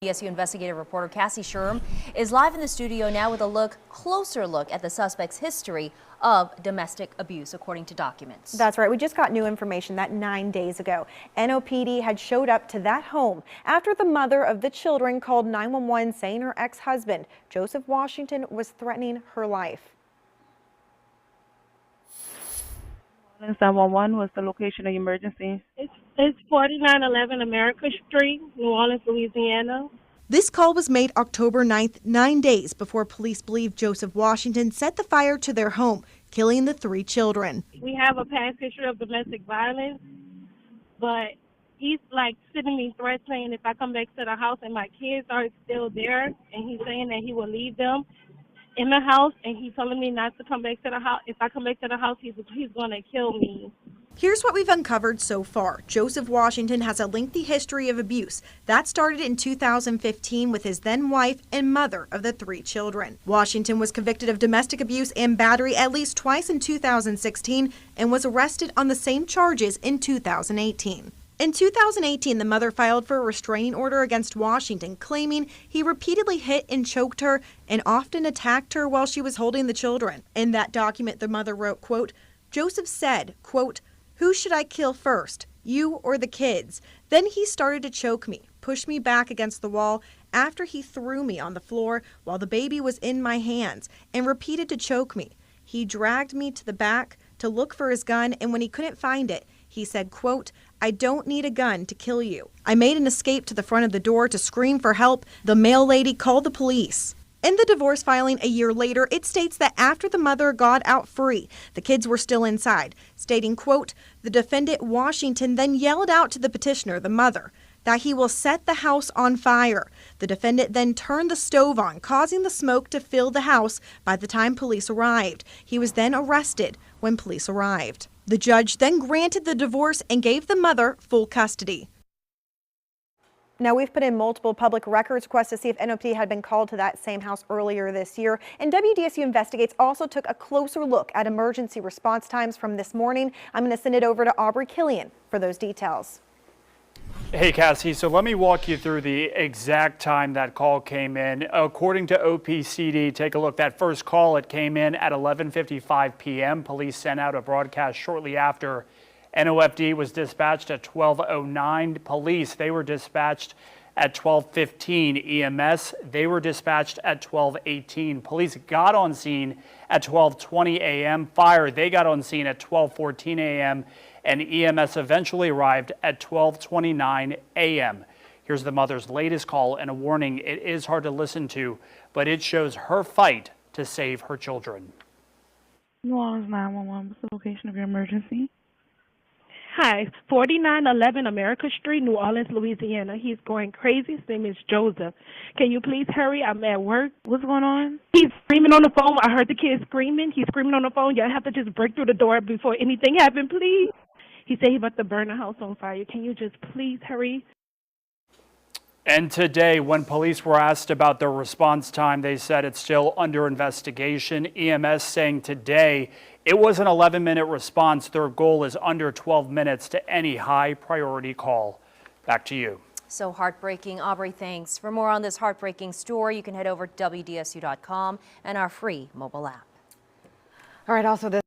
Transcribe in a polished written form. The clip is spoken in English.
WDSU investigative reporter Cassie Sherm is live in the studio now with a closer look at the suspect's history of domestic abuse, according to documents. That's right. We just got new information that 9 days ago, NOPD had showed up to that home after the mother of the children called 911 saying her ex-husband, Joseph Washington, was threatening her life. 911 was the location of the emergency. It's 4911 America Street, New Orleans, Louisiana. This call was made October 9th, 9 days before police believe Joseph Washington set the fire to their home, killing the 3 children. We have a past history of domestic violence, but he's like sending me threats saying if I come back to the house and my kids are still there, and he's saying that he will leave them in the house, and he's telling me not to come back to the house. If I come back to the house, he's going to kill me. Here's what we've uncovered so far. Joseph Washington has a lengthy history of abuse. That started in 2015 with his then wife and mother of the 3 children. Washington was convicted of domestic abuse and battery at least twice in 2016 and was arrested on the same charges in 2018. In 2018, the mother filed for a restraining order against Washington, claiming he repeatedly hit and choked her and often attacked her while she was holding the children. In that document, the mother wrote, quote, Joseph said, quote, "Who should I kill first, you or the kids?" Then he started to choke me, push me back against the wall after he threw me on the floor while the baby was in my hands and repeated to choke me. He dragged me to the back to look for his gun, and when he couldn't find it, he said, quote, "I don't need a gun to kill you." I made an escape to the front of the door to scream for help. The mail lady called the police. In the divorce filing a year later, it states that after the mother got out free, the kids were still inside, stating, quote, "The defendant Washington then yelled out to the petitioner, the mother, that he will set the house on fire. The defendant then turned the stove on, causing the smoke to fill the house by the time police arrived. He was then arrested when police arrived. The judge then granted the divorce and gave the mother full custody. Now, we've put in multiple public records requests to see if NOPD had been called to that same house earlier this year. And WDSU Investigates also took a closer look at emergency response times from this morning. I'm going to send it over to Aubrey Killian for those details. Hey, Cassie, so let me walk you through the exact time that call came in. According to OPCD, take a look. That first call, it came in at 11:55 p.m. Police sent out a broadcast shortly after. NOFD was dispatched at 12:09. Police, they were dispatched at 12:15. EMS, they were dispatched at 12:18. Police got on scene at 12:20 a.m. Fire, they got on scene at 12:14 a.m. and EMS eventually arrived at 12:29 a.m. Here's the mother's latest call and a warning. It is hard to listen to, but it shows her fight to save her children. New Orleans 911, what's the location of your emergency? Hi, 4911 America Street, New Orleans, Louisiana. He's going crazy. His name is Joseph. Can you please hurry? I'm at work. What's going on? He's screaming on the phone. I heard the kid screaming. He's screaming on the phone. Y'all have to just break through the door before anything happens, please. He said he's about to burn the house on fire. Can you just please hurry? And today, when police were asked about their response time, they said it's still under investigation. EMS saying today it was an 11-minute response. Their goal is under 12 minutes to any high priority call. Back to you. So heartbreaking. Aubrey, thanks. For more on this heartbreaking story, you can head over to WDSU.com and our free mobile app. All right, also this